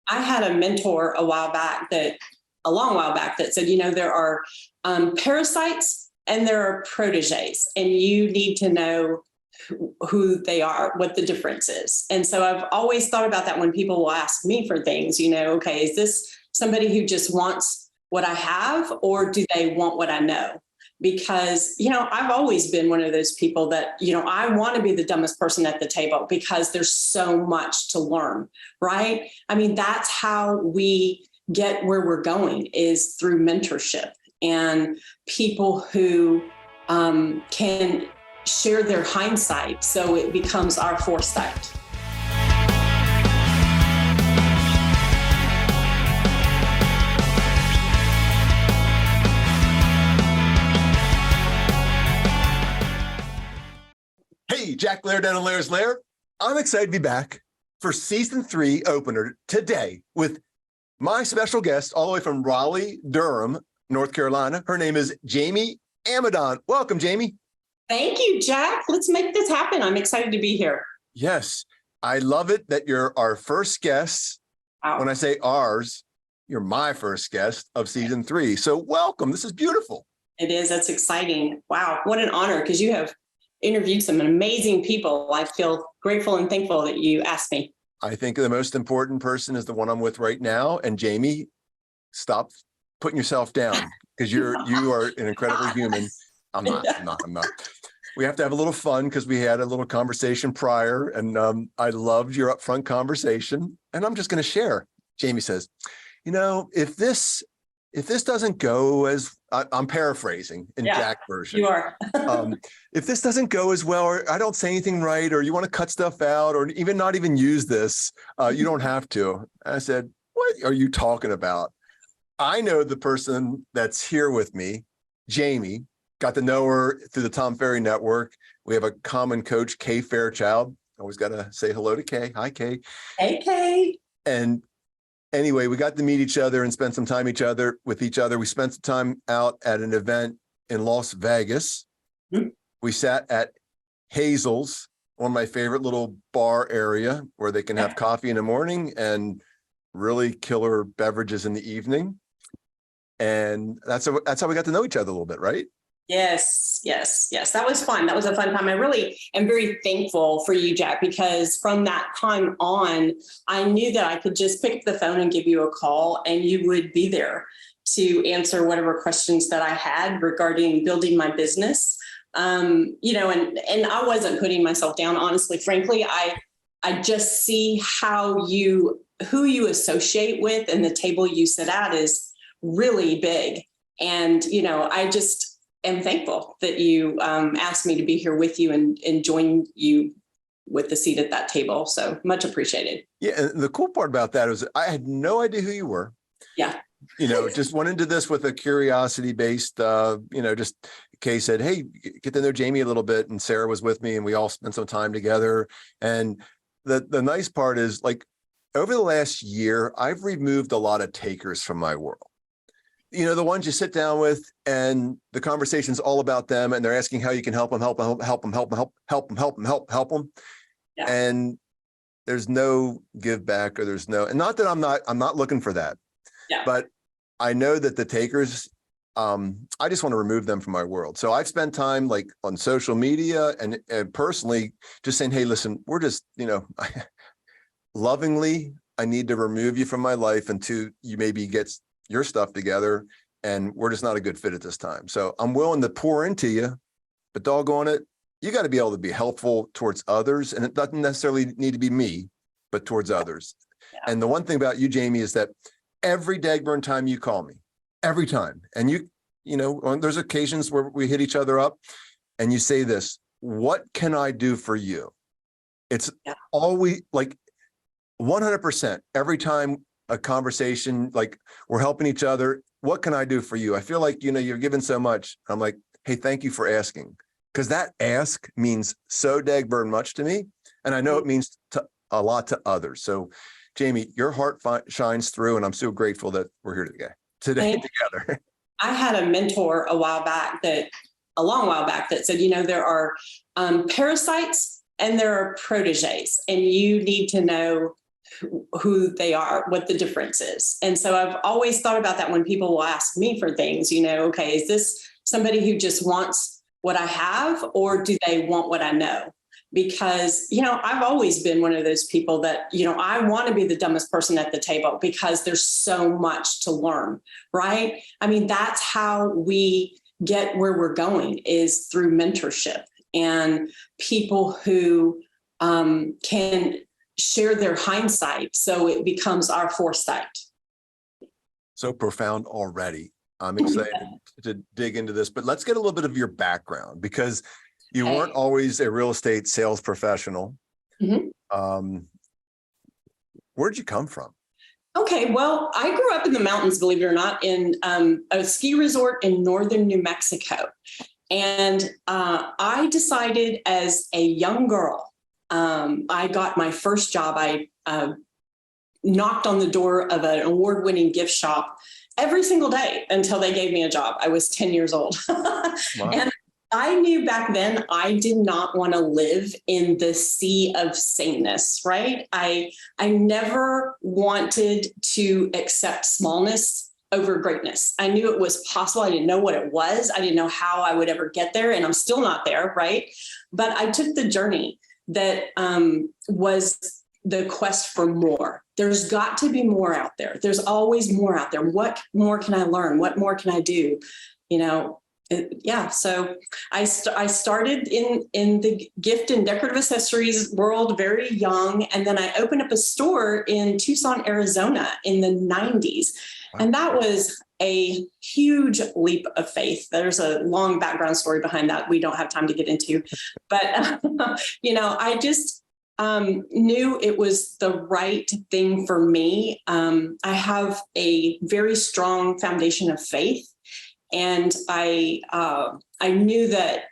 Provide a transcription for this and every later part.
I had a mentor a long while back that said, there are parasites and there are proteges, and you need to know who they are, what the difference is. And so I've always thought about that when people will ask me for things, okay, is this somebody who just wants what I have, or do they want what I know? Because, I've always been one of those people that, I want to be the dumbest person at the table because there's so much to learn, right? I mean, that's how we get where we're going, is through mentorship and people who can share their hindsight so it becomes our foresight. Hey, Jack Lehr down in Lehr's Lair. I'm excited to be back for season 3 opener today with my special guest all the way from Raleigh, Durham, North Carolina. Her name is Jami Amidon. Welcome, Jami. Thank you, Jack. Let's make this happen. I'm excited to be here. Yes, I love it that you're our first guest. Wow. When I say ours, you're my first guest of season 3. So welcome. This is beautiful. It is. That's exciting. Wow. What an honor, because you have interviewed some amazing people. I feel grateful and thankful that you asked me. I think the most important person is the one I'm with right now. And Jami, stop putting yourself down, because you are an incredible human. I'm not. We have to have a little fun because we had a little conversation prior, and I loved your upfront conversation. And I'm just going to share. Jami says, if this doesn't go as I'm paraphrasing in Jack version. You are. If this doesn't go as well, or I don't say anything right, or you want to cut stuff out, or even not even use this, you don't have to. I said, what are you talking about? I know the person that's here with me, Jami. Got to know her through the Tom Ferry Network. We have a common coach, Kay Fairchild. Always got to say hello to Kay. Hi, Kay. Hey, Kay. And anyway, we got to meet each other and spend some time with each other. We spent some time out at an event in Las Vegas. Mm-hmm. We sat at Hazel's, one of my favorite little bar area where they can have coffee in the morning and really killer beverages in the evening. And that's how we got to know each other a little bit, right? Yes. That was fun. That was a fun time. I really am very thankful for you, Jack, because from that time on, I knew that I could just pick up the phone and give you a call, and you would be there to answer whatever questions that I had regarding building my business. And I wasn't putting myself down, honestly. Frankly, I just see who you associate with and the table you sit at is really big. And, I just am thankful that you asked me to be here with you and join you with the seat at that table. So much appreciated. Yeah. And the cool part about that was I had no idea who you were. Yeah. Just went into this with a curiosity based, just Kay said, hey, get to know Jami a little bit. And Sarah was with me and we all spent some time together. And the nice part is, like, over the last year, I've removed a lot of takers from my world. The ones you sit down with and the conversation's all about them and they're asking how you can help them. Yeah. And there's no give back, or and not that I'm not looking for that. Yeah. But I know that the takers, I just want to remove them from my world. So I've spent time like on social media and personally just saying, hey, listen, we're just, lovingly, I need to remove you from my life until you maybe get your stuff together, and we're just not a good fit at this time. So I'm willing to pour into you, but doggone it, you got to be able to be helpful towards others. And it doesn't necessarily need to be me, but towards others. Yeah. And the one thing about you, Jami, is that every dagburn time you call me, every time, and there's occasions where we hit each other up and you say this, what can I do for you? It's always like 100% every time a conversation, like we're helping each other. What can I do for you? I feel like, you're given so much. I'm like, hey, thank you for asking. Because that ask means so dagburn much to me. And I know it means a lot to others. So Jami, your heart shines through, and I'm so grateful that we're here today together. I had a mentor a long while back that said, there are parasites and there are proteges, and you need to know who they are, what the difference is. And so I've always thought about that when people will ask me for things, okay, is this somebody who just wants what I have, or do they want what I know? Because, I've always been one of those people that, I want to be the dumbest person at the table because there's so much to learn, right? I mean, that's how we get where we're going, is through mentorship and people who can share their hindsight so it becomes our foresight. So profound already. I'm excited to dig into this, but let's get a little bit of your background, because you weren't always a real estate sales professional. Mm-hmm. Where'd you come from? Okay, well, I grew up in the mountains, believe it or not, in a ski resort in northern New Mexico. And I decided as a young girl, I got my first job. I knocked on the door of an award-winning gift shop every single day until they gave me a job. I was 10 years old. Wow. And I knew back then I did not want to live in the sea of sameness, right? I never wanted to accept smallness over greatness. I knew it was possible. I didn't know what it was. I didn't know how I would ever get there, and I'm still not there, right? But I took the journey that was the quest for more. There's got to be more out there. There's always more out there. What more can I learn? What more can I do? So I started in the gift and decorative accessories world very young. And then I opened up a store in Tucson, Arizona in the 90s. Wow. And that was a huge leap of faith. There's a long background story behind that we don't have time to get into. But, I just knew it was the right thing for me. I have a very strong foundation of faith. And I knew that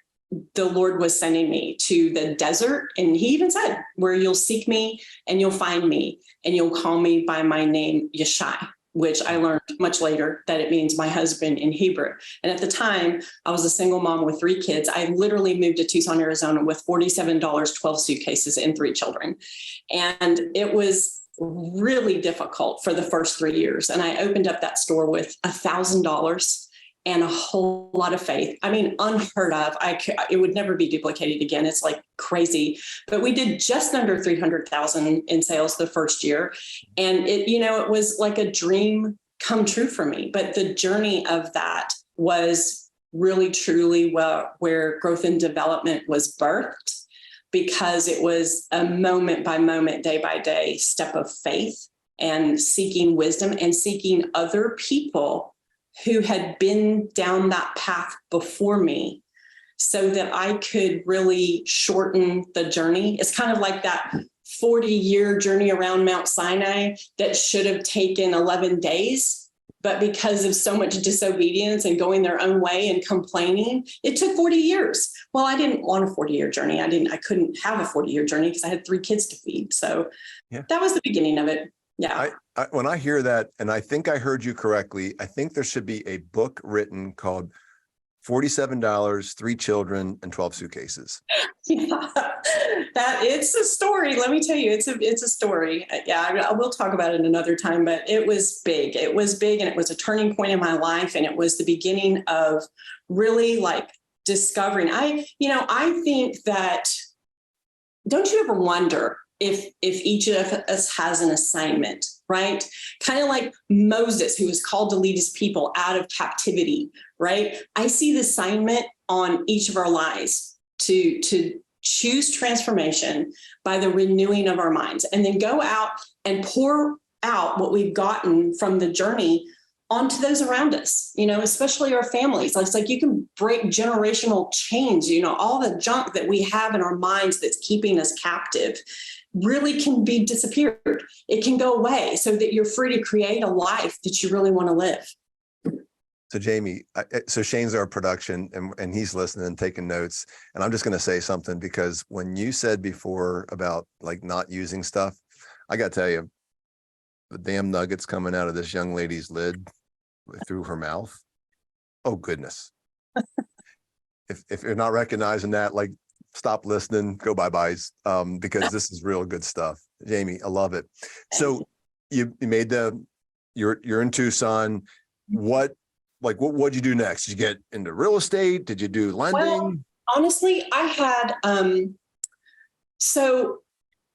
the Lord was sending me to the desert. And he even said, where you'll seek me and you'll find me and you'll call me by my name, Yeshai, which I learned much later that it means my husband in Hebrew. And at the time, I was a single mom with 3 kids. I literally moved to Tucson, Arizona with $47, 12 suitcases, and 3 children. And it was really difficult for the first 3 years. And I opened up that store with $1,000 and a whole lot of faith. I mean, unheard of. It would never be duplicated again. It's like crazy. But we did just under 300,000 in sales the first year. And it was like a dream come true for me. But the journey of that was really, truly where growth and development was birthed, because it was a moment by moment, day by day step of faith and seeking wisdom and seeking other people who had been down that path before me so that I could really shorten the journey. It's kind of like that 40-year journey around Mount Sinai that should have taken 11 days. But because of so much disobedience and going their own way and complaining, it took 40 years. Well, I didn't want a 40-year journey. I couldn't have a 40-year journey because I had 3 kids to feed. So That was the beginning of it. Yeah. When I hear that, and I think I heard you correctly, I think there should be a book written called $47, 3 children, and 12 suitcases. Yeah, it's a story. Let me tell you, it's a story. Yeah, I will talk about it another time, but it was big. It was big, and it was a turning point in my life. And it was the beginning of really discovering. I think that, don't you ever wonder if each of us has an assignment, right? Kind of like Moses, who was called to lead his people out of captivity, right? I see the assignment on each of our lives to choose transformation by the renewing of our minds, and then go out and pour out what we've gotten from the journey onto those around us, especially our families. It's like you can break generational chains, all the junk that we have in our minds that's keeping us captive really can be disappeared. It can go away so that you're free to create a life that you really want to live. So Jami, so Shane's our production, and he's listening and taking notes. And I'm just going to say something, because when you said before about not using stuff, I got to tell you, the damn nuggets coming out of this young lady's lid through her mouth. Oh goodness. If you're not recognizing that, stop listening, go bye-byes, because this is real good stuff. Jami, I love it. So you made you're in Tucson. What'd you do next? Did you get into real estate? Did you do lending? Well, honestly, I had, so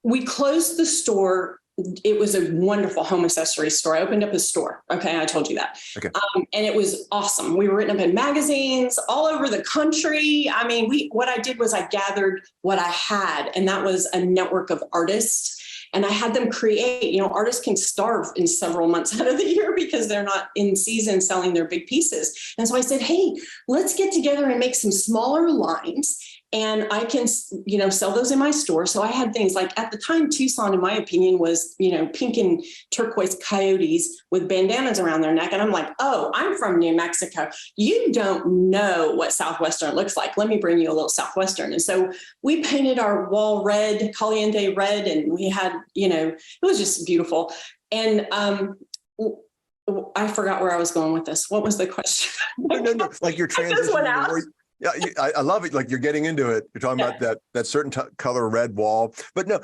we closed the store. It was a wonderful home accessory store. I opened up a store. Okay. I told you that. Okay. And it was awesome. We were written up in magazines all over the country. I mean, what I did was I gathered what I had, and that was a network of artists. And I had them create, artists can starve in several months out of the year because they're not in season selling their big pieces. And so I said, hey, let's get together and make some smaller lines. And I can, sell those in my store. So I had things like, at the time, Tucson, in my opinion, was, pink and turquoise coyotes with bandanas around their neck. And I'm like, oh, I'm from New Mexico. You don't know what Southwestern looks like. Let me bring you a little Southwestern. And so we painted our wall red, caliente red, and we had, it was just beautiful. And I forgot where I was going with this. What was the question? No. Like your transition. Yeah, I love it. Like you're getting into it. You're talking about that certain color red wall, but no,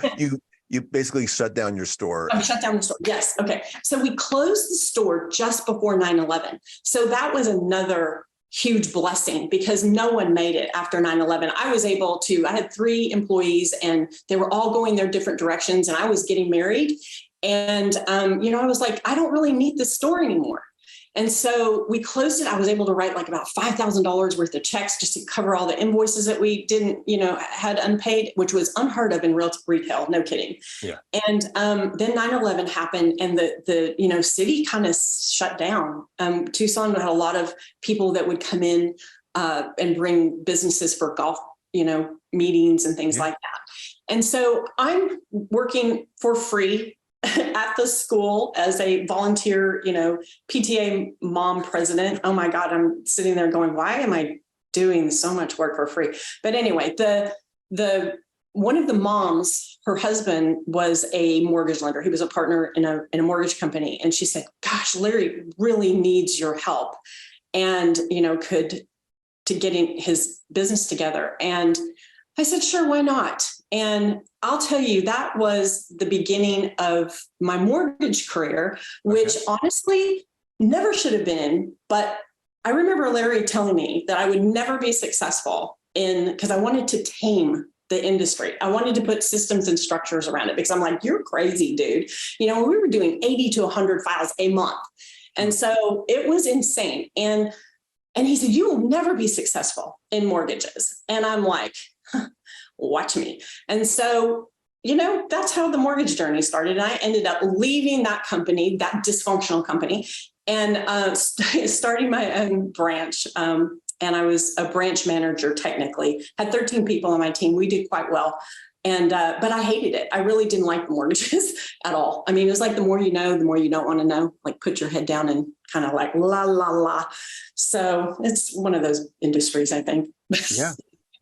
you basically shut down your store. I shut down the store. Yes. Okay. So we closed the store just before 9/11. So that was another huge blessing because no one made it after 9/11. I had 3 employees and they were all going their different directions, and I was getting married. And, I was like, I don't really need this store anymore. And so we closed it. I was able to write like about $5,000 worth of checks just to cover all the invoices that we didn't, had unpaid, which was unheard of in retail. No kidding. Yeah. And then 9/11 happened, and the city kind of shut down. Tucson had a lot of people that would come in and bring businesses for golf, meetings and things like that. And so I'm working for free at the school as a volunteer, PTA mom president. Oh my God, I'm sitting there going, why am I doing so much work for free? But anyway, the one of the moms, her husband was a mortgage lender. He was a partner in a mortgage company. And she said, gosh, Larry really needs your help and, to getting his business together. And I said, sure, why not? And I'll tell you, that was the beginning of my mortgage career, which honestly never should have been. But I remember Larry telling me that I would never be successful because I wanted to tame the industry. I wanted to put systems and structures around it because I'm like, you're crazy, dude. We were doing 80 to 100 files a month. And so it was insane. And he said, you will never be successful in mortgages. And I'm like, watch me. And so, that's how the mortgage journey started. And I ended up leaving that company, that dysfunctional company, and starting my own branch. And I was a branch manager, technically, had 13 people on my team. We did quite well. And, but I hated it. I really didn't like the mortgages at all. I mean, it was like the more you know, the more you don't want to know, like put your head down and kind of like la, la, la. So it's one of those industries, I think. Yeah.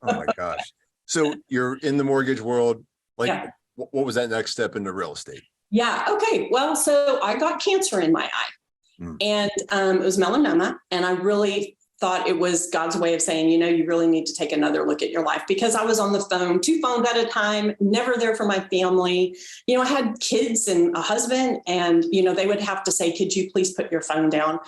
Oh my gosh. So you're in the mortgage world. What was that next step into real estate? Yeah. Okay. Well, so I got cancer in my eye and it was melanoma. And I really thought it was God's way of saying, you really need to take another look at your life, because I was on the phone, 2 phones at a time, never there for my family. I had kids and a husband, and, they would have to say, could you please put your phone down?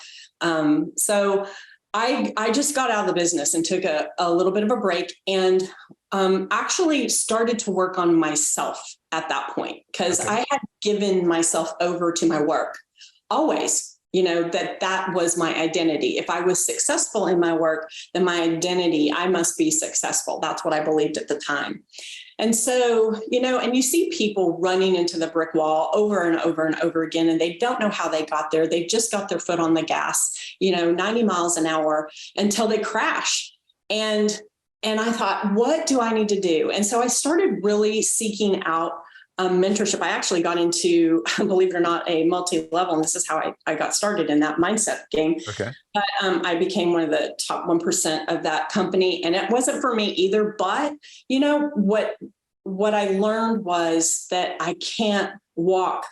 So I just got out of the business and took a little bit of a break, and actually started to work on myself at that point, because I had given myself over to my work always. That was my identity. If I was successful in my work, then my identity, I must be successful. That's what I believed at the time. And so, and you see people running into the brick wall over and over and over again, and they don't know how they got there. They just got their foot on the gas, 90 miles an hour until they crash. And I thought, what do I need to do? And so I started really seeking out mentorship. I actually got into, believe it or not, a multi-level, and this is how I got started in that mindset game. Okay. But I became one of the top 1% of that company, and it wasn't for me either. But what I learned was that I can't walk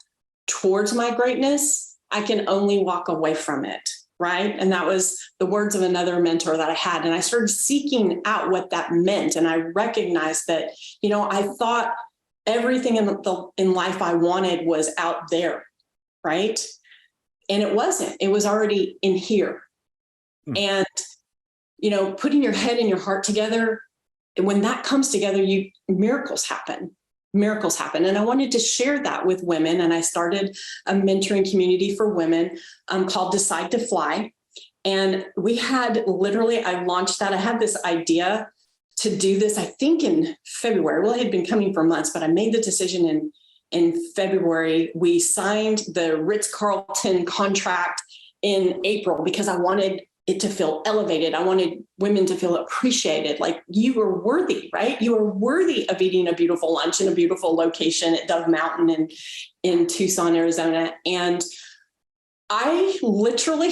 towards my greatness. I can only walk away from it. Right. And that was the words of another mentor that I had. And I started seeking out what that meant. And I recognized that, I thought everything in life I wanted was out there, right? And it wasn't. It was already in here. And, putting your head and your heart together, when that comes together, miracles happen. Miracles happen. And I wanted to share that with women. And I started a mentoring community for women called Decide to Fly. And I launched that. I had this idea to do this, I think in February. Well, it had been coming for months, but I made the decision in February. We signed the Ritz-Carlton contract in April because I wanted it to feel elevated. I wanted women to feel appreciated. Like, you were worthy, right? You are worthy of eating a beautiful lunch in a beautiful location at Dove Mountain in Tucson, Arizona. And I literally,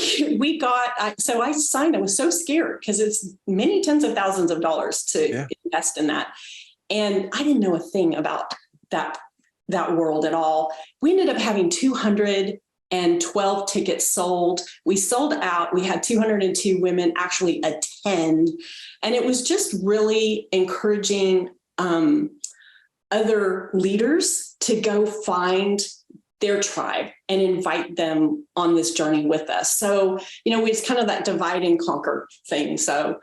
so I signed. I was so scared because it's many tens of thousands of dollars to invest in that. And I didn't know a thing about that world at all. We ended up having 212 tickets sold. We sold out. We had 202 women actually attend. And it was just really encouraging other leaders to go find their tribe and invite them on this journey with us. So, it's kind of that divide and conquer thing. So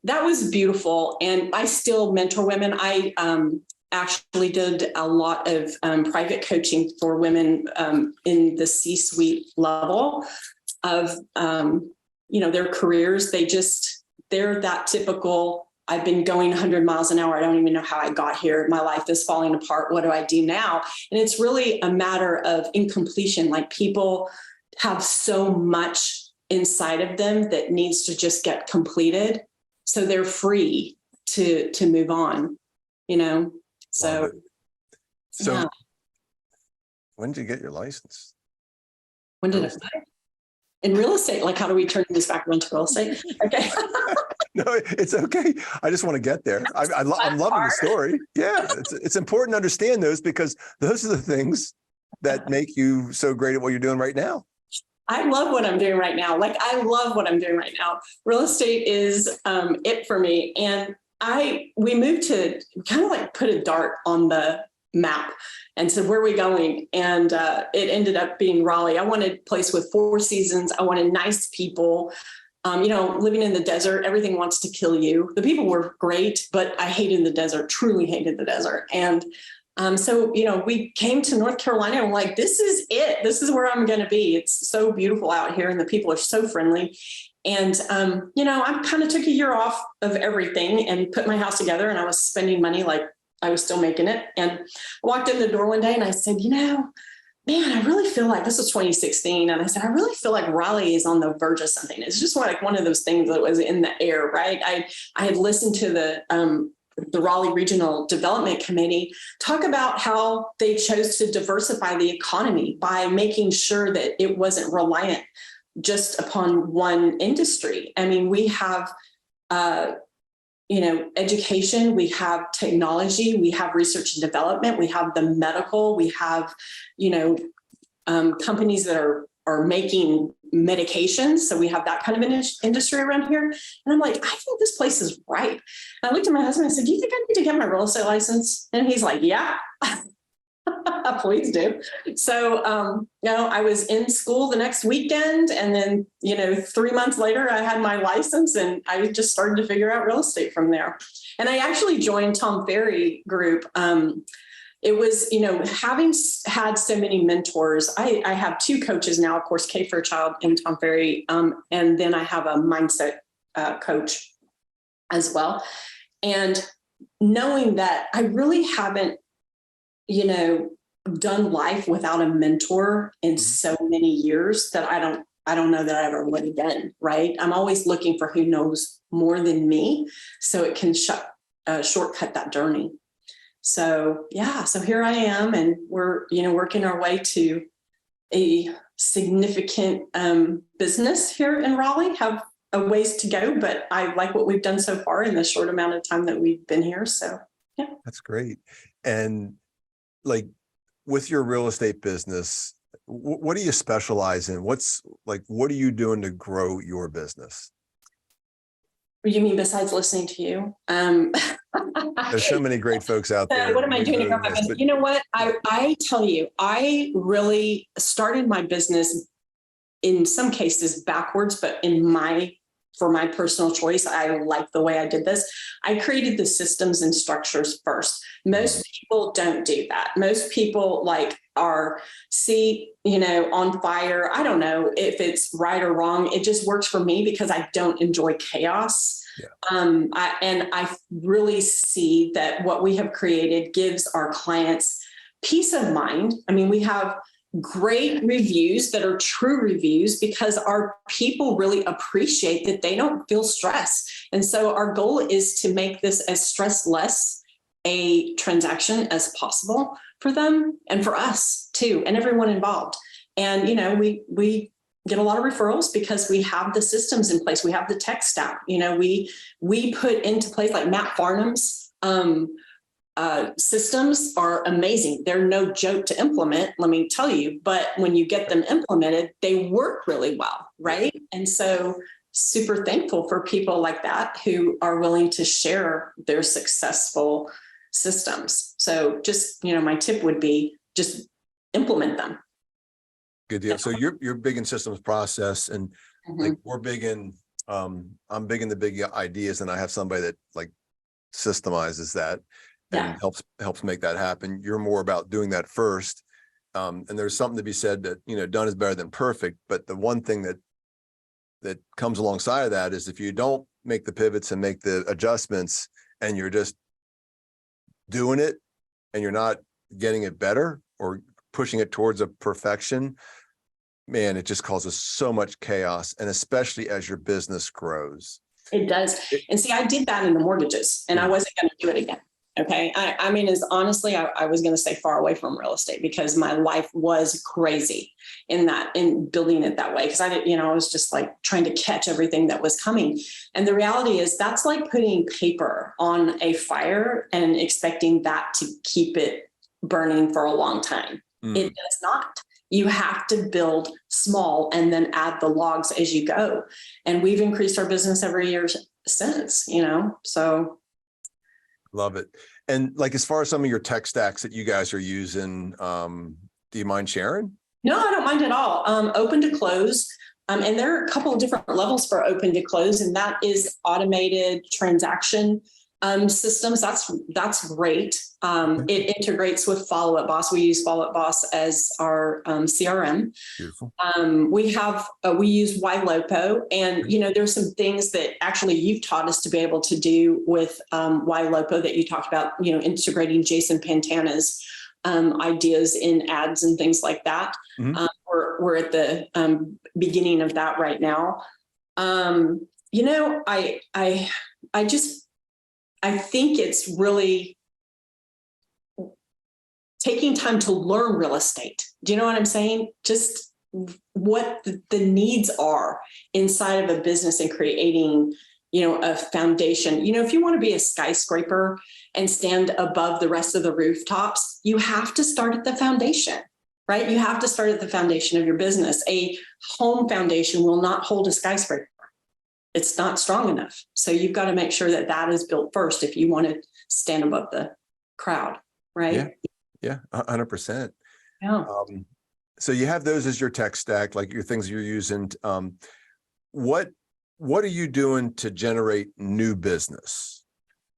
that was beautiful. And I still mentor women. I actually did a lot of private coaching for women in the C-suite level of, their careers. They're that typical, I've been going 100 miles an hour. I don't even know how I got here. My life is falling apart. What do I do now? And it's really a matter of incompletion. Like, people have so much inside of them that needs to just get completed. So they're free to move on, So, yeah. When did you get your license? When did it? In real estate, like, how do we turn this back into real estate? Okay. No, it's okay. I just want to get there. I'm loving the story. Yeah, it's important to understand those, because those are the things that make you so great at what you're doing right now. I love what I'm doing right now. Like, I love what I'm doing right now. Real estate is it for me. And we moved to kind of like put a dart on the map and said, where are we going? And it ended up being Raleigh. I wanted a place with 4 seasons. I wanted nice people. Living in the desert, everything wants to kill you. The people were great, but I hated the desert, truly hated the desert. And so we came to North Carolina and we're like, this is it. This is where I'm going to be. It's so beautiful out here and the people are so friendly. And, I kind of took a year off of everything and put my house together, and I was spending money like I was still making it. And I walked in the door one day and I said, man, I really feel like, this was 2016. And I said, I really feel like Raleigh is on the verge of something. It's just like one of those things that was in the air, right? I had listened to the Raleigh Regional Development Committee talk about how they chose to diversify the economy by making sure that it wasn't reliant just upon one industry. I mean, we have, education, we have technology, we have research and development, we have the medical, we have, companies that are making medications. So we have that kind of industry around here. And I'm like, I think this place is ripe. And I looked at my husband and I said, do you think I need to get my real estate license? And he's like, yeah. Please do. So, I was in school the next weekend, and then, 3 months later, I had my license, and I just started to figure out real estate from there. And I actually joined Tom Ferry Group. It was, having had so many mentors. I have 2 coaches now, of course, Kay Fairchild and Tom Ferry, and then I have a mindset coach as well. And knowing that I really haven't done life without a mentor in so many years that I don't know that I ever would again, right? I'm always looking for who knows more than me so it can shortcut that journey. So, so here I am, and we're, working our way to a significant business here in Raleigh. Have a ways to go, but I like what we've done so far in the short amount of time that we've been here. So, yeah. That's great. And like, with your real estate business, what do you specialize in? What are you doing to grow your business? You mean besides listening to you? There's so many great folks out So there. what am I doing to grow my This, business? but You know what? I tell you, I really started my business in some cases backwards, but for my personal choice, I like the way I did this. I created the systems and structures first. Most people don't do that. Most people on fire. I don't know if it's right or wrong. It just works for me because I don't enjoy chaos. Yeah. I really see that what we have created gives our clients peace of mind. I mean, we have great reviews that are true reviews because our people really appreciate that they don't feel stress. And so our goal is to make this as stress-less a transaction as possible for them and for us too, and everyone involved. And, we get a lot of referrals because we have the systems in place. We have the tech stack. We put into place like Matt Farnham's systems are amazing. They're no joke to implement, let me tell you, but when you get them implemented, they work really well, right? And so super thankful for people like that who are willing to share their successful systems. So just, my tip would be just implement them. good deal. So you're big in systems process, and like we're big in, I'm big in the big ideas, and I have somebody that like systemizes that and helps make that happen. You're more about doing that first. And there's something to be said that, done is better than perfect. But the one thing that comes alongside of that is if you don't make the pivots and make the adjustments and you're just doing it and you're not getting it better or pushing it towards a perfection, man, it just causes so much chaos. And especially as your business grows. It does. And see, I did that in the mortgages and I wasn't going to do it again. Okay. I mean, as honestly, I was going to say far away from real estate because my life was crazy in building it that way. Cause I was just like trying to catch everything that was coming. And the reality is that's like putting paper on a fire and expecting that to keep it burning for a long time. It does not. You have to build small and then add the logs as you go. And we've increased our business every year since, so. Love it. And like, as far as some of your tech stacks that you guys are using, do you mind sharing? No, I don't mind at all. Open to close. And there are a couple of different levels for open to close, and that is automated transaction systems. That's great. It integrates with Follow Up Boss. We use Follow Up Boss as our CRM. Beautiful. We use YLOPO, and there's some things that actually you've taught us to be able to do with YLOPO that you talked about. Integrating Jason Pantana's ideas in ads and things like that. We're at the beginning of that right now. I think it's really taking time to learn real estate. Do you know what I'm saying? Just what the needs are inside of a business and creating, a foundation. If you want to be a skyscraper and stand above the rest of the rooftops, you have to start at the foundation, right? You have to start at the foundation of your business. A home foundation will not hold a skyscraper. It's not strong enough. So you've got to make sure that is built first if you want to stand above the crowd, right? Yeah, 100%. Yeah. So you have those as your tech stack, like your things you're using. What are you doing to generate new business?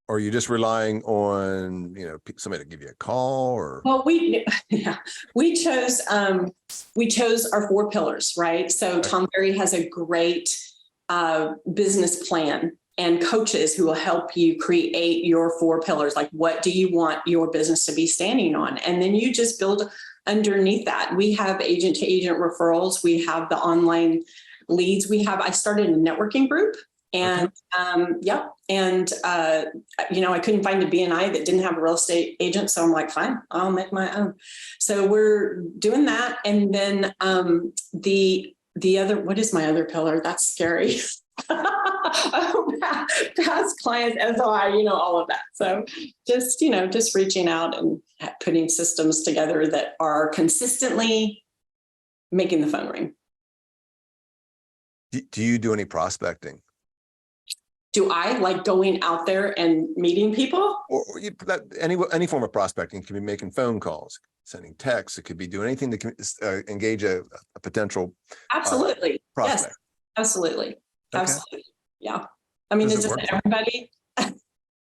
Or are you just relying on, somebody to give you a call or? Well, we chose our 4 pillars, right? So Tom Ferry has a great business plan and coaches who will help you create your 4 pillars. Like, what do you want your business to be standing on? And then you just build underneath that. We have agent to agent referrals. We have the online leads. I started a networking group and, I couldn't find a BNI that didn't have a real estate agent. So I'm like, fine, I'll make my own. So we're doing that. And then, the other, what is my other pillar? That's scary. Past clients, SOI, all of that. So just reaching out and putting systems together that are consistently making the phone ring. Do you do any prospecting? Do I like going out there and meeting people? Or any form of prospecting. It can be making phone calls, sending texts. It could be doing anything that can engage a potential Absolutely. Yes, prospect. absolutely. Okay. Absolutely. Yeah. I mean, Does it's it just work? everybody.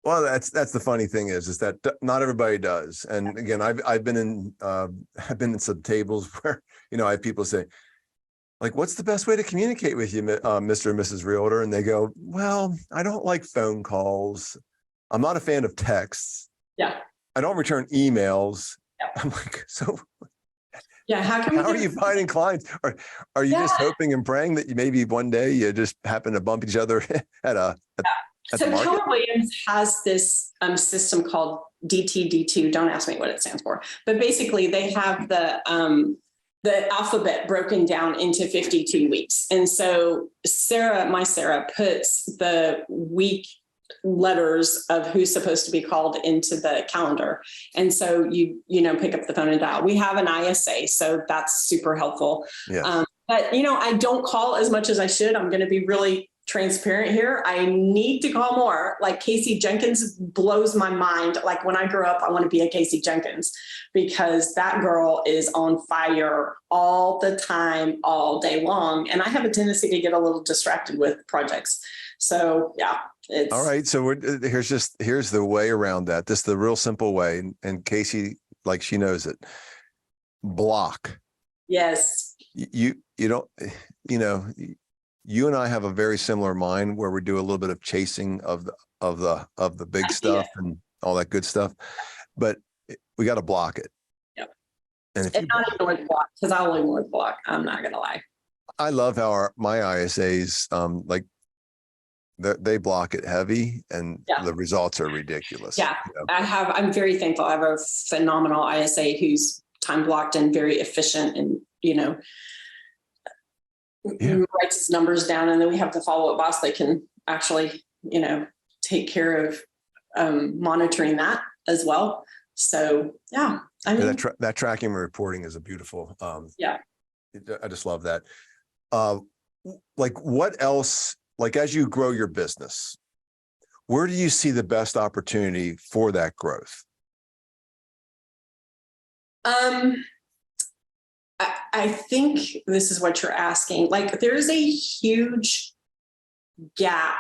Well, that's the funny thing is that not everybody does. And again, I've been in some tables where, I have people say, like, what's the best way to communicate with you, Mr. and Mrs. Realtor? And they go, well, I don't like phone calls. I'm not a fan of texts. Yeah. I don't return emails. Yeah. I'm like, so Yeah. How are you finding clients? Or are you just hoping and praying that maybe one day you just happen to bump each other at So the market? Keller Williams has this system called DTD2. Don't ask me what it stands for, but basically they have the alphabet broken down into 52 weeks. And so my Sarah puts the week letters of who's supposed to be called into the calendar. And so you pick up the phone and dial. We have an ISA, so that's super helpful. Yeah. But I don't call as much as I should. I'm going to be really transparent here. I need to call more. Like Casey Jenkins blows my mind. Like when I grew up, I want to be a Casey Jenkins because that girl is on fire all the time, all day long. And I have a tendency to get a little distracted with projects. So yeah, it's all right. So here's the way around that. This is the real simple way. And Casey, like she knows it. Block. Yes. You don't, you and I have a very similar mind where we do a little bit of chasing of the big stuff and all that good stuff, but we got to block it. Yep. And if it's not ignore the block, because I'll ignore the block. I'm not going to lie. I love how my ISAs, they block it heavy and the results are ridiculous. Yeah. I'm very thankful. I have a phenomenal ISA who's time blocked and very efficient and, writes his numbers down, and then we have the follow-up boss that can actually, take care of monitoring that as well. So yeah, I mean that tracking and reporting is a beautiful. I just love that. Like what else? Like as you grow your business, where do you see the best opportunity for that growth? I think this is what you're asking. Like there's a huge gap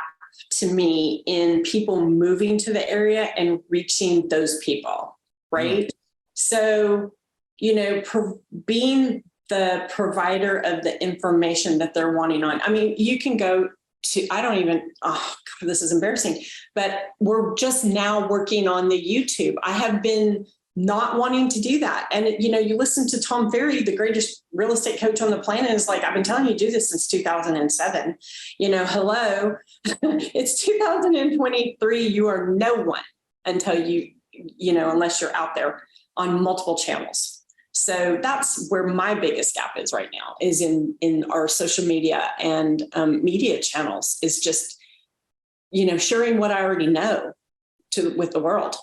to me in people moving to the area and reaching those people, right? Mm. So, being the provider of the information that they're wanting on. I mean, you can go to, this is embarrassing, but we're just now working on the YouTube. I have been not wanting to do that. And, you listen to Tom Ferry, the greatest real estate coach on the planet, is like, I've been telling you to do this since 2007. Hello, it's 2023. You are no one until unless you're out there on multiple channels. So that's where my biggest gap is right now, is in our social media and media channels, is just, sharing what I already know with the world.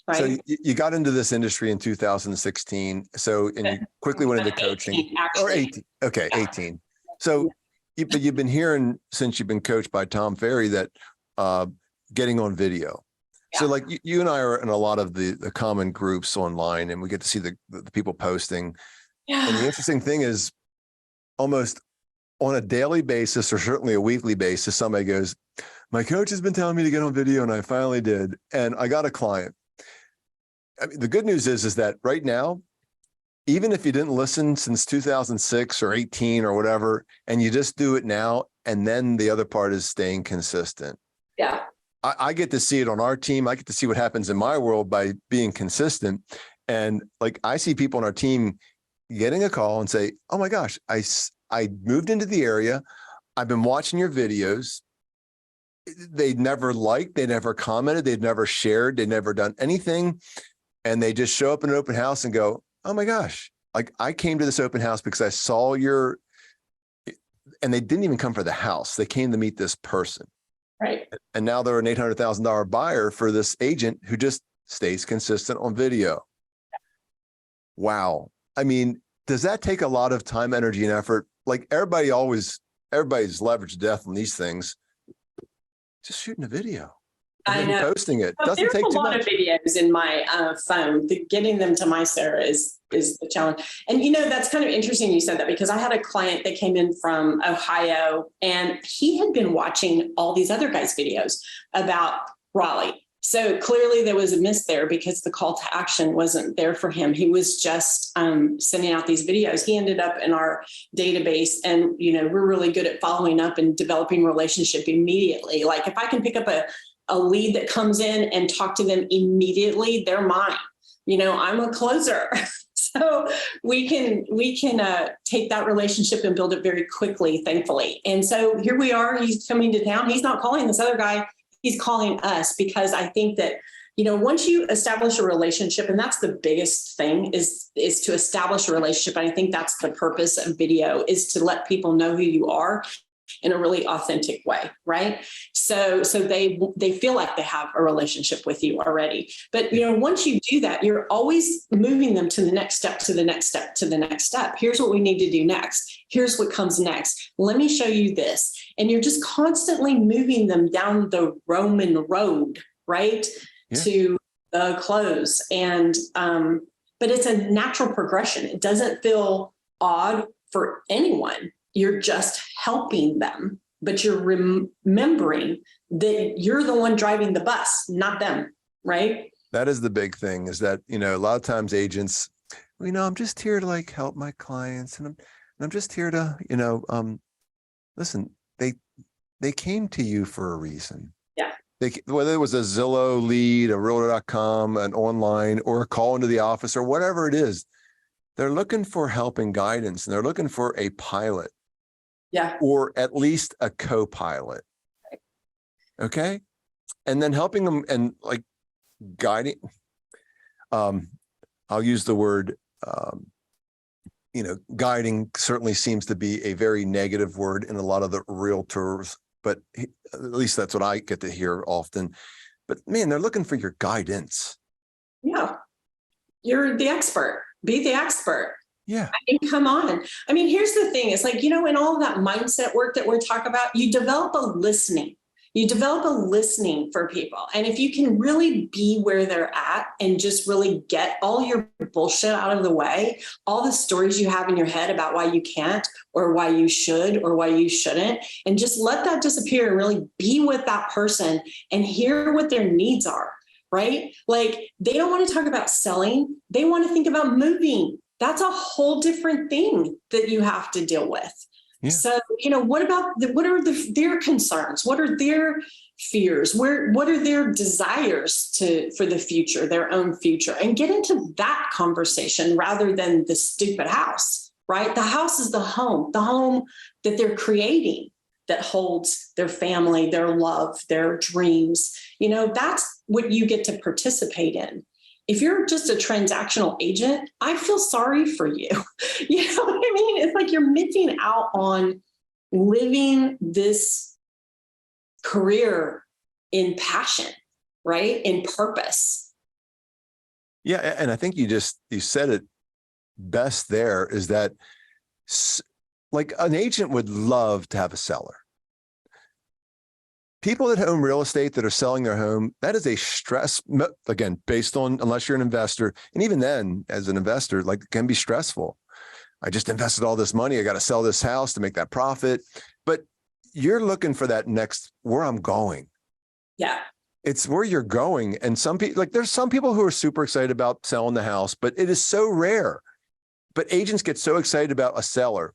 Right. So you got into this industry in 2016. So, and you quickly went into coaching. 18, or 18. Okay. Yeah. 18. So, but you've been hearing since you've been coached by Tom Ferry that getting on video. Yeah. So like you and I are in a lot of the common groups online, and we get to see the people posting. Yeah. And the interesting thing is almost on a daily basis, or certainly a weekly basis, somebody goes, my coach has been telling me to get on video and I finally did. And I got a client. I mean, the good news is that right now, even if you didn't listen since 2006 or 18 or whatever, and you just do it now, and then the other part is staying consistent. Yeah. I get to see it on our team. I get to see what happens in my world by being consistent. And like, I see people on our team getting a call and say, oh my gosh, I moved into the area. I've been watching your videos. They never liked, they never commented, they'd never shared, they'd never done anything. And they just show up in an open house and go, oh my gosh, like I came to this open house because I saw and they didn't even come for the house. They came to meet this person. Right. And now they're an $800,000 buyer for this agent who just stays consistent on video. Wow. I mean, does that take a lot of time, energy, and effort? Like everybody's leveraged to death on these things. just shooting a video I and then know. posting it. But Doesn't there's take a too lot much. of videos in my phone. Getting them to my Sarah is the challenge. And that's kind of interesting you said that, because I had a client that came in from Ohio, and he had been watching all these other guys' videos about Raleigh. So clearly there was a miss there, because the call to action wasn't there for him. He was just sending out these videos. He ended up in our database, and we're really good at following up and developing relationship immediately. Like if I can pick up a lead that comes in and talk to them immediately, they're mine. I'm a closer. So we can take that relationship and build it very quickly, thankfully. And so here we are, he's coming to town. He's not calling this other guy. He's calling us, because I think that, once you establish a relationship, and that's the biggest thing is to establish a relationship. And I think that's the purpose of video, is to let people know who you are in a really authentic way, right? So they feel like they have a relationship with you already. But once you do that, you're always moving them to the next step, to the next step, to the next step. Here's what we need to do next. Here's what comes next. Let me show you this. And you're just constantly moving them down the Roman road, right? Yeah. To the close. And but it's a natural progression. It doesn't feel odd for anyone. You're just helping them, but you're remembering that you're the one driving the bus, not them, right? That is the big thing, is that, a lot of times agents, I'm just here to help my clients, and I'm just here to, listen, they came to you for a reason. Yeah. Whether it was a Zillow lead, a realtor.com, an online, or a call into the office, or whatever it is, they're looking for help and guidance, and they're looking for a pilot. Yeah. Or at least a co-pilot. Okay. And then helping them and guiding. I'll use the word, guiding certainly seems to be a very negative word in a lot of the realtors, but at least that's what I get to hear often. But man, they're looking for your guidance. Yeah. You're the expert. Be the expert. Yeah. I mean, come on. I mean, here's the thing. It's in all of that mindset work that we're talking about, you develop a listening. You develop a listening for people. And if you can really be where they're at and just really get all your bullshit out of the way, all the stories you have in your head about why you can't, or why you should, or why you shouldn't, and just let that disappear and really be with that person and hear what their needs are, right? They don't want to talk about selling. They want to think about moving. That's a whole different thing that you have to deal with. Yeah. So, what about what are their concerns? What are their fears? What are their desires for the future, their own future? And get into that conversation rather than the stupid house, right? The house is the home that they're creating that holds their family, their love, their dreams. That's what you get to participate in. If you're just a transactional agent, I feel sorry for you. You know what I mean? It's you're missing out on living this career in passion, right? In purpose. Yeah. And I think you said it best there, is that an agent would love to have a seller. People that own real estate that are selling their home, that is a stress, again, based on, unless you're an investor. And even then, as an investor, it can be stressful. I just invested all this money. I got to sell this house to make that profit. But you're looking for that next, where I'm going. Yeah. It's where you're going. And some people, there's some people who are super excited about selling the house, but it is so rare. But agents get so excited about a seller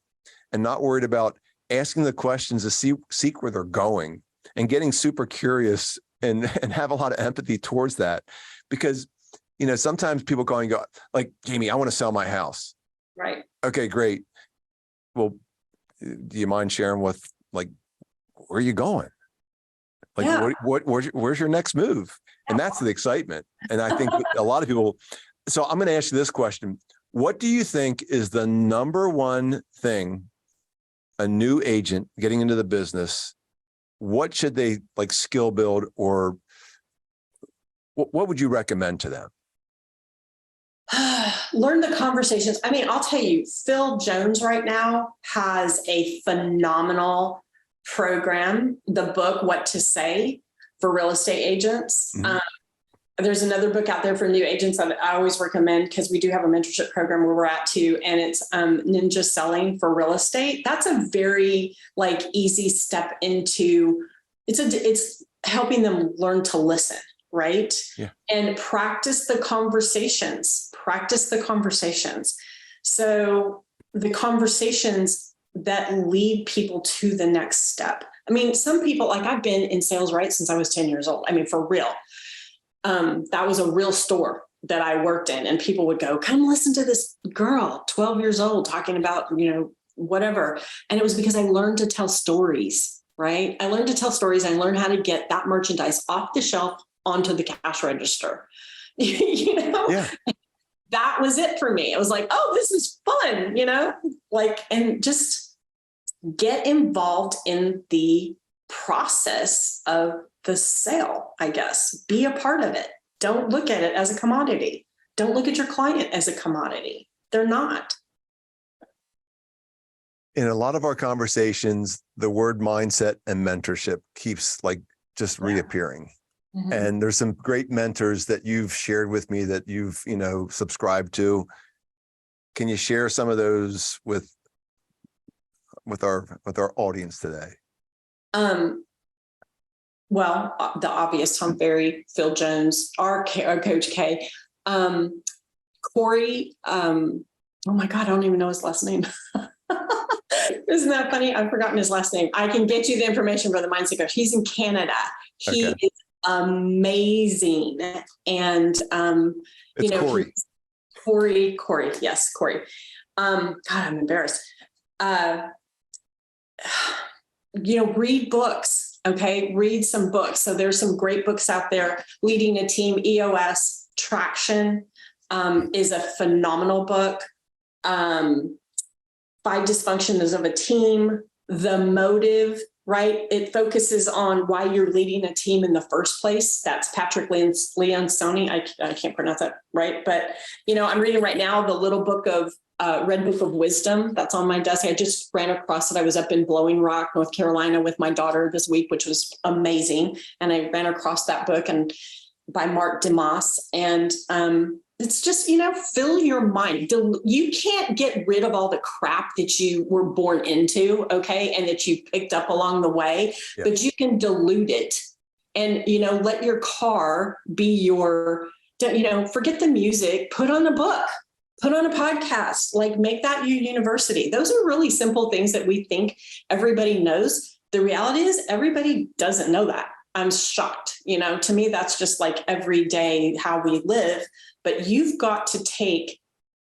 and not worried about asking the questions to seek where they're going. And getting super curious and have a lot of empathy towards that, because, sometimes people call and go Jami, I want to sell my house. Right. Okay, great. Well, do you mind sharing where are you going? Yeah. Where's your next move? And that's the excitement. And I think a lot of people, so I'm going to ask you this question. What do you think is the number one thing a new agent getting into the business, what should they skill build, or what would you recommend to them? Learn the conversations. I mean, I'll tell you, Phil Jones right now has a phenomenal program, the book, What to Say. for real estate agents. Mhm. There's another book out there for new agents that I always recommend, because we do have a mentorship program where we're at too. And it's Ninja Selling for Real Estate. That's a very like easy step into, it's helping them learn to listen, right? Yeah. And practice the conversations. So the conversations that lead people to the next step. I mean, some people, like I've been in sales, right, since I was 10 years old. I mean, for real. That was a real store that I worked in, and people would go, come listen to this girl, 12 years old, talking about, whatever. And it was because I learned to tell stories, right? I learned to tell stories. I learned how to get that merchandise off the shelf onto the cash register. Yeah. That was it for me. It was like, oh, this is fun, and just get involved in the process of the sale, I guess. Be a part of it. Don't look at it as a commodity. Don't look at your client as a commodity. They're not. In a lot of our conversations, the word mindset and mentorship keeps just reappearing. Mm-hmm. And there's some great mentors that you've shared with me that you've, subscribed to. Can you share some of those with our audience today? Well, the obvious: Tom Ferry, Phil Jones, our Coach K, Corey. Oh my God, I don't even know his last name. Isn't that funny? I've forgotten his last name. I can get you the information for the Mindset Coach. He's in Canada. He is amazing. And, It's Corey. Corey. Yes, Corey. God, I'm embarrassed. Read books. Okay. Read some books. So there's some great books out there. Leading a Team, EOS, Traction, is a phenomenal book. 5 Dysfunctions of a Team, The Motive, right? It focuses on why you're leading a team in the first place. That's Patrick Lencioni. I can't pronounce that right, but I'm reading right now the little book of Red Book of Wisdom that's on my desk. I just ran across it. I was up in Blowing Rock, North Carolina with my daughter this week, which was amazing. And I ran across that book and by Mark DeMoss. And it's just, fill your mind. You can't get rid of all the crap that you were born into, okay, and that you picked up along the way, but you can dilute it and, let your car be your, forget the music, put on a book, put on a podcast, make that your university. Those are really simple things that we think everybody knows. The reality is everybody doesn't know that. I'm shocked. To me, that's just every day how we live. But you've got to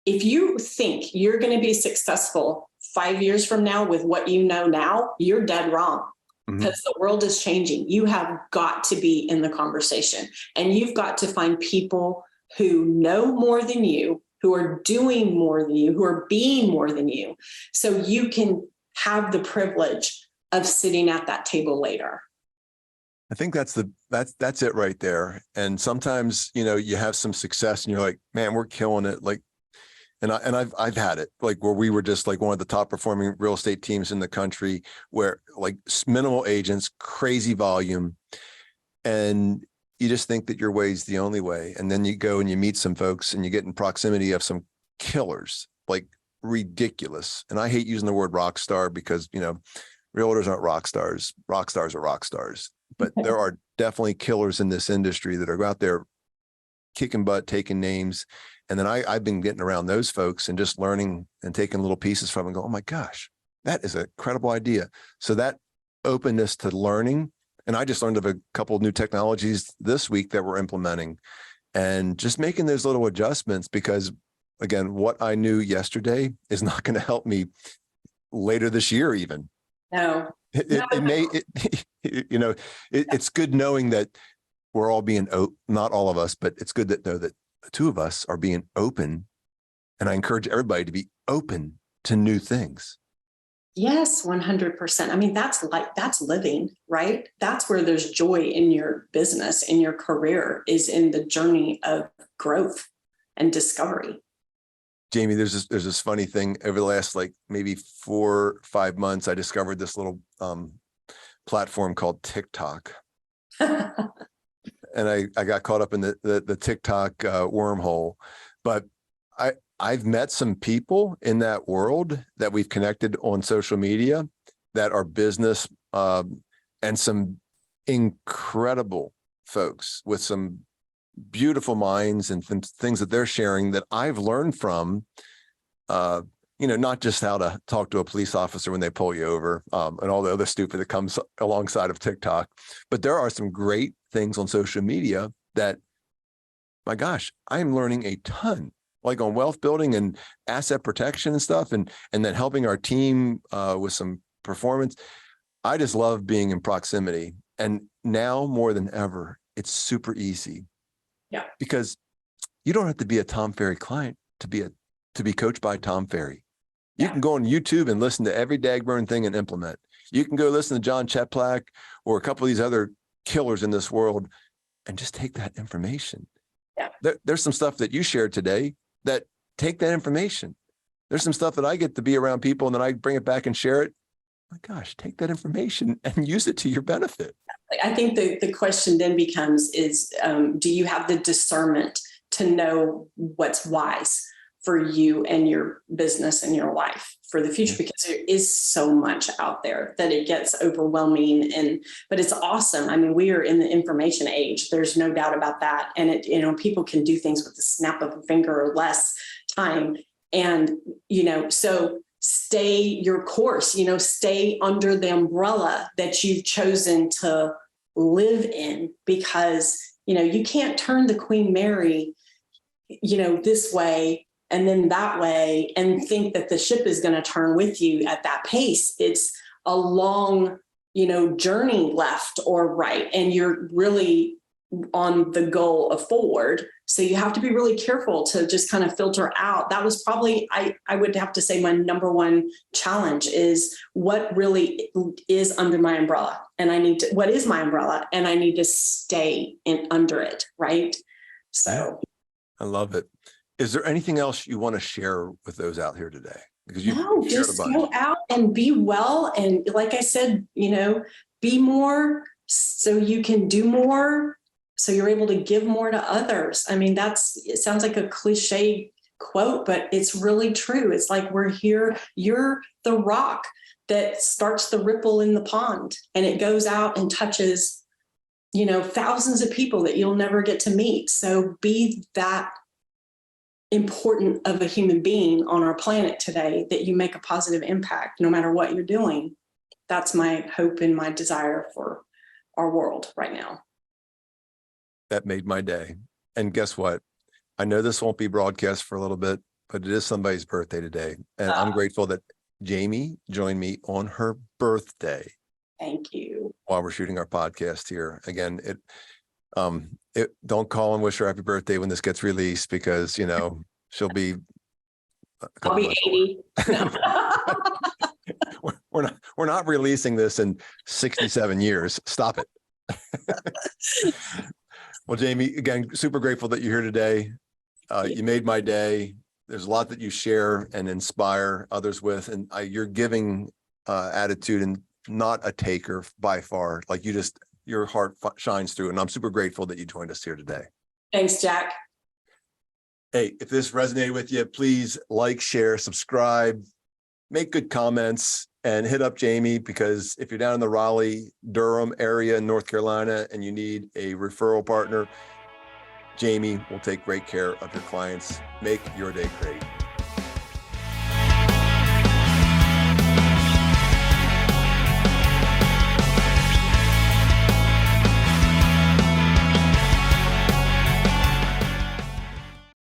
if you think you're going to be successful 5 years from now with what you know now, you're dead wrong, because the world is changing. You have got to be in the conversation, and you've got to find people who know more than you, who are doing more than you, who are being more than you, so you can have the privilege of sitting at that table later. I think that's it right there. And sometimes, you have some success and you're like, man, we're killing it. And I've had it where we were just one of the top performing real estate teams in the country, where minimal agents, crazy volume. And you just think that your way is the only way. And then you go and you meet some folks and you get in proximity of some killers, ridiculous. And I hate using the word rock star because, realtors aren't rock stars. Rock stars are rock stars. But there are definitely killers in this industry that are out there kicking butt, taking names. And then I've been getting around those folks and just learning and taking little pieces from them and go, oh my gosh, that is a credible idea. So that openness to learning. And I just learned of a couple of new technologies this week that we're implementing, and just making those little adjustments, because again, what I knew yesterday is not going to help me later this year even. No. It's good knowing that we're all being, not all of us, but it's good to know that the two of us are being open. And I encourage everybody to be open to new things. Yes, 100%. I mean, that's living, right? That's where there's joy in your business, in your career, is in the journey of growth and discovery. Jami, there's this funny thing over the last maybe 4 or 5 months. I discovered this little platform called TikTok. And I got caught up in the TikTok wormhole, but I've met some people in that world that we've connected on social media that are business and some incredible folks with some beautiful minds and things that they're sharing that I've learned from, not just how to talk to a police officer when they pull you over and all the other stupid that comes alongside of TikTok, but there are some great things on social media that, my gosh, I'm learning a ton, like on wealth building and asset protection and stuff, and then helping our team with some performance. I just love being in proximity. And now more than ever, it's super easy. Yeah. Because you don't have to be a Tom Ferry client to be coached by Tom Ferry. You can go on YouTube and listen to every dagburn thing and implement. You can go listen to John Cheplack or a couple of these other killers in this world and just take that information. Yeah. There's some stuff that you shared today that take that information. There's some stuff that I get to be around people and then I bring it back and share it. My gosh, take that information and use it to your benefit. I think the question then becomes is, do you have the discernment to know what's wise for you and your business and your life for the future? Because there is so much out there that it gets overwhelming, but it's awesome. I mean, we are in the information age. There's no doubt about that. And people can do things with the snap of a finger or less time. And, so stay your course, stay under the umbrella that you've chosen to live in, because, you can't turn the Queen Mary, this way and then that way and think that the ship is going to turn with you at that pace. It's a long, journey left or right. And you're really on the goal of forward. So you have to be really careful to just kind of filter out. That was probably, I would have to say, my number one challenge is what really is under my umbrella. And what is my umbrella? And I need to stay under it. Right. So. I love it. Is there anything else you want to share with those out here today? Because just go out and be well. And like I said, be more so you can do more. So you're able to give more to others. I mean, it sounds like a cliche quote, but it's really true. It's like, we're here. You're the rock that starts the ripple in the pond, and it goes out and touches, thousands of people that you'll never get to meet. So be that important of a human being on our planet today, that you make a positive impact no matter what you're doing. That's my hope and my desire for our world right now. That made my day. And guess what? I know this won't be broadcast for a little bit, but it is somebody's birthday today. And I'm grateful that Jami joined me on her birthday. Thank you. While we're shooting our podcast here. Again, don't call and wish her happy birthday when this gets released, because, she'll be. I'll be 80. We're not releasing this in 67 years. Stop it. Well, Jami, again, super grateful that you're here today. You made my day. There's a lot that you share and inspire others with, and your giving attitude, and not a taker by far. Like, your heart shines through, and I'm super grateful that you joined us here today. Thanks, Jack. Hey, if this resonated with you, please like, share, subscribe, make good comments, and hit up Jami, because if you're down in the Raleigh, Durham area in North Carolina and you need a referral partner, Jami will take great care of your clients. Make your day great.